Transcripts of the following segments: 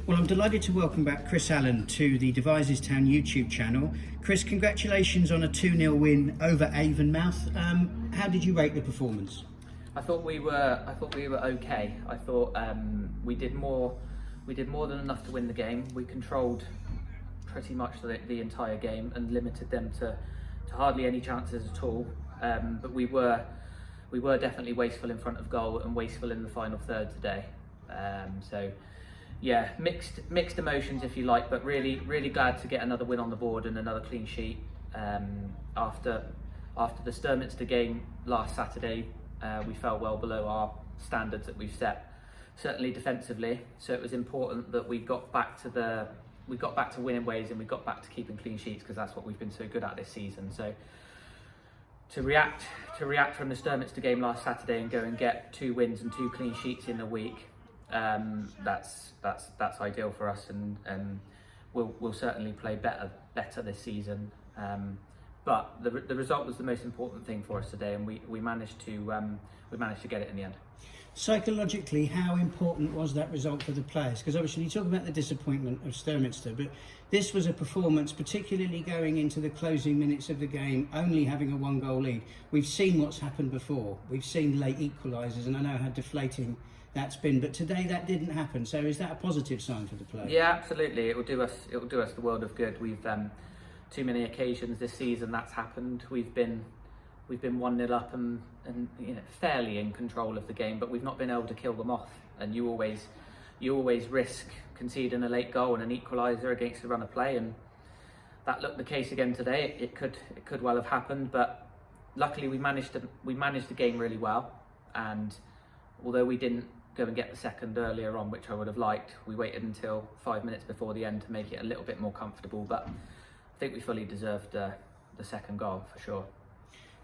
Well, I'm delighted to welcome back Chris Allen to the Devizes Town YouTube channel. Chris, congratulations on a 2-0 win over Avonmouth. How did you rate the performance? I thought we were okay. I thought we did more than enough to win the game. We controlled pretty much the entire game and limited them to hardly any chances at all. But we were definitely wasteful in front of goal and wasteful in the final third today. So yeah, mixed emotions if you like, but really glad to get another win on the board and another clean sheet after the Sturminster game last Saturday. We fell well below our standards that we've set, certainly defensively. So it was important that we got back to winning ways and we got back to keeping clean sheets, because that's what we've been so good at this season. So to react from the Sturminster game last Saturday and go and get 2 wins and 2 clean sheets in a week, that's ideal for us, and we'll certainly play better this season. But the result was the most important thing for us today, and we managed to get it in the end. Psychologically, how important was that result for the players? Because obviously you talk about the disappointment of Sturminster, but this was a performance, particularly going into the closing minutes of the game, only having a 1-goal lead. We've seen what's happened before. We've seen late equalisers, and I know how deflating that's been, but today that didn't happen. So is that a positive sign for the players? Yeah, absolutely. It will do us the world of good. We've too many occasions this season that's happened. We've been 1-0 up and fairly in control of the game, but we've not been able to kill them off. And you always risk conceding a late goal and an equaliser against the run of play, and that looked the case again today. It could well have happened, but luckily we managed the game really well. And although we didn't go and get the second earlier on, which I would have liked, we waited until 5 minutes before the end to make it a little bit more comfortable. But I think we fully deserved the second goal for sure.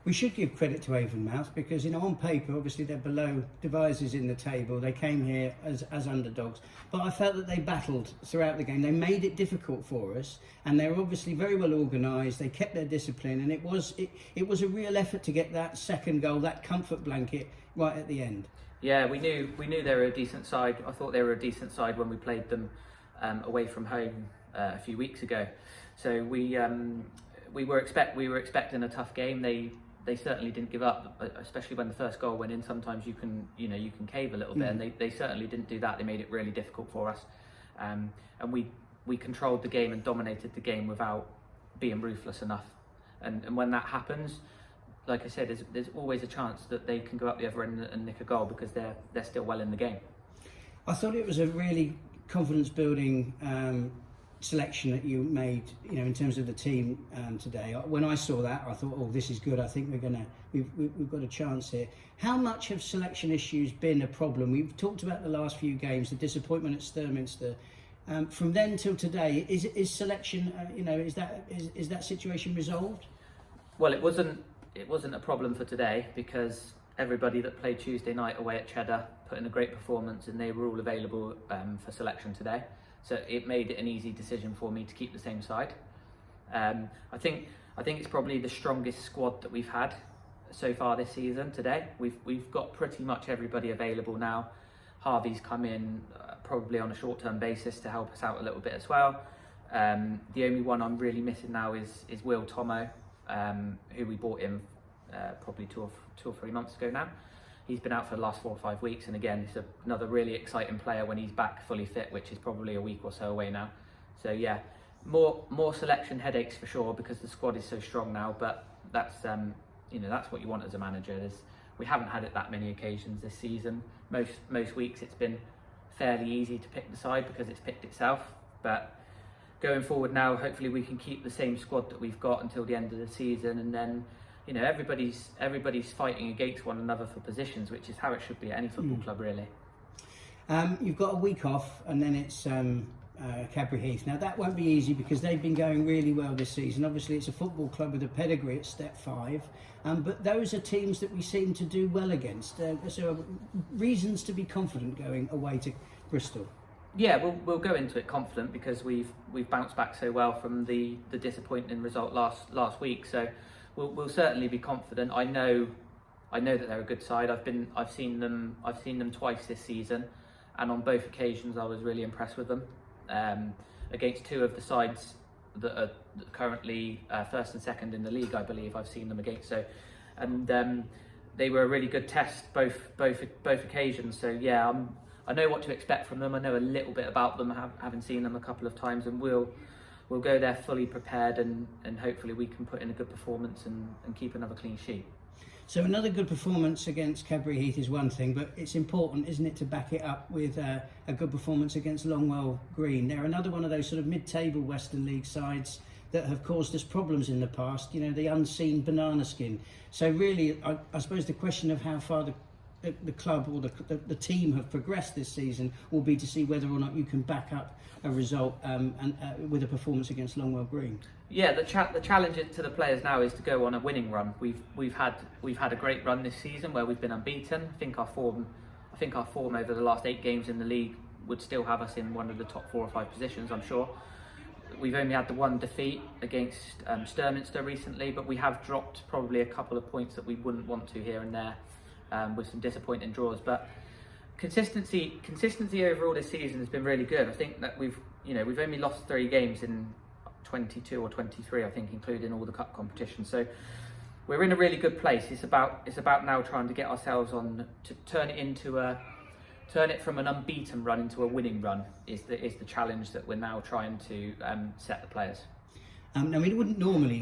We should give credit to Avonmouth because, on paper, obviously they're below Devizes in the table. They came here as underdogs, but I felt that they battled throughout the game. They made it difficult for us, and they were obviously very well organised. They kept their discipline, and it was a real effort to get that second goal, that comfort blanket, right at the end. Yeah, we knew they were a decent side. I thought they were a decent side when we played them away from home a few weeks ago. So we were expecting a tough game. They certainly didn't give up, especially when the first goal went in. Sometimes you can cave a little bit, and they certainly didn't do that. They made it really difficult for us, and we controlled the game and dominated the game without being ruthless enough. And when that happens, like I said, there's always a chance that they can go up the other end and nick a goal because they're still well in the game. I thought it was a really confidence building selection that you made, in terms of the team today. When I saw that, I thought, oh, this is good. I think we've got a chance here. How much have selection issues been a problem? We've talked about the last few games, the disappointment at Sturminster. From then till today, is selection, is that situation resolved? Well, it wasn't a problem for today because everybody that played Tuesday night away at Cheddar put in a great performance, and they were all available for selection today. So it made it an easy decision for me to keep the same side. I think it's probably the strongest squad that we've had so far this season today. We've got pretty much everybody available now. Harvey's come in probably on a short-term basis to help us out a little bit as well. The only one I'm really missing now is Will Tomo, who we bought in probably two or 3 months ago now. He's been out for the last 4 or 5 weeks, and again, he's another really exciting player when he's back fully fit, which is probably a week or so away now. So yeah, more selection headaches for sure because the squad is so strong now. But that's that's what you want as a manager. We haven't had it that many occasions this season. Most weeks it's been fairly easy to pick the side because it's picked itself. But going forward now, hopefully we can keep the same squad that we've got until the end of the season, and then everybody's fighting against one another for positions, which is how it should be at any football club, really. You've got a week off, and then it's Cadbury Heath. Now that won't be easy because they've been going really well this season. Obviously, it's a football club with a pedigree at Step 5, but those are teams that we seem to do well against. So reasons to be confident going away to Bristol. Yeah, we'll go into it confident because we've bounced back so well from the disappointing result last week. So we'll certainly be confident. I know that they're a good side. I've seen them twice this season, and on both occasions I was really impressed with them. against two of the sides that are currently first and second in the league. I believe I've seen them against. So, and they were a really good test both occasions. So yeah, I know what to expect from them. I know a little bit about them, having seen them a couple of times, and we'll go there fully prepared, and hopefully we can put in a good performance and keep another clean sheet. So another good performance against Cadbury Heath is one thing, but it's important, isn't it, to back it up with a good performance against Longwell Green. They're another one of those sort of mid-table Western League sides that have caused us problems in the past, you know, the unseen banana skin. So really, I suppose the question of how far the club or the team have progressed this season will be to see whether or not you can back up a result with a performance against Longwell Green. Yeah, the challenge to the players now is to go on a winning run. We've had a great run this season where we've been unbeaten. I think our form over the last 8 games in the league would still have us in one of the top 4 or 5 positions, I'm sure. We've only had the one defeat against Sturminster recently, but we have dropped probably a couple of points that we wouldn't want to here and there, with some disappointing draws. But consistency overall this season has been really good. I think that we've only lost 3 games in 22 or 23, I think, including all the cup competitions. So we're in a really good place. It's about now trying to get ourselves on to turn it from an unbeaten run into a winning run is the challenge that we're now trying to set the players. I mean, it wouldn't normally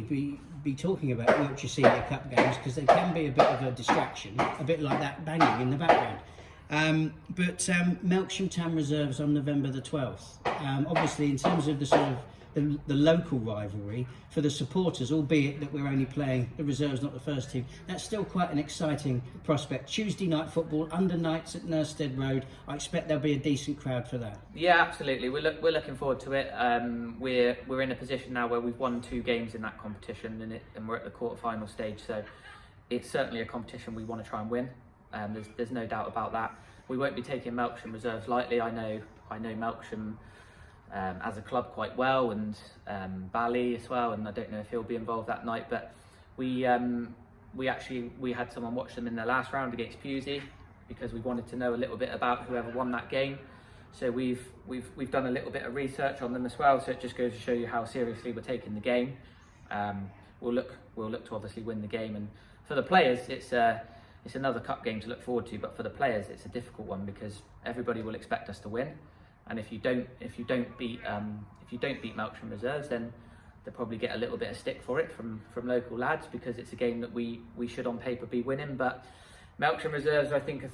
be talking about Wiltshire Senior Cup games because they can be a bit of a distraction, a bit like that banging in the background. But Melksham Town reserves on November the 12th. Obviously, in terms of the sort of the local rivalry for the supporters, albeit that we're only playing the reserves, not the first team, that's still quite an exciting prospect. Tuesday night football, under nights at Nurstead Road. I expect there'll be a decent crowd for that. Yeah, absolutely. We're looking forward to it. We're in a position now where we've won 2 games in that competition, and we're at the quarter-final stage. So it's certainly a competition we want to try and win. There's no doubt about that. We won't be taking Melksham reserves lightly. I know Melksham as a club quite well, and Bally as well, and I don't know if he'll be involved that night, but we had someone watch them in their last round against Pewsey because we wanted to know a little bit about whoever won that game. So we've done a little bit of research on them as well, so it just goes to show you how seriously we're taking the game. We'll look to obviously win the game, and for the players it's another cup game to look forward to, but for the players it's a difficult one because everybody will expect us to win. And if you don't beat Melksham reserves, then they'll probably get a little bit of stick for it from local lads because it's a game that we should on paper be winning. But Melksham reserves, I think, are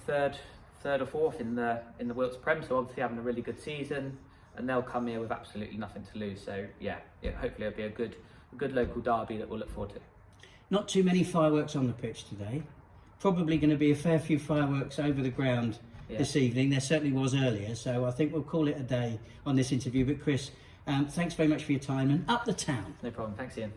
third or fourth in the Wilts Prem, so obviously having a really good season, and they'll come here with absolutely nothing to lose. So yeah, hopefully it'll be a good local derby that we'll look forward to. Not too many fireworks on the pitch today. Probably going to be a fair few fireworks over the ground this evening. There certainly was earlier, so I think we'll call it a day on this interview. But Chris, thanks very much for your time, and up the town. No problem. Thanks, Ian.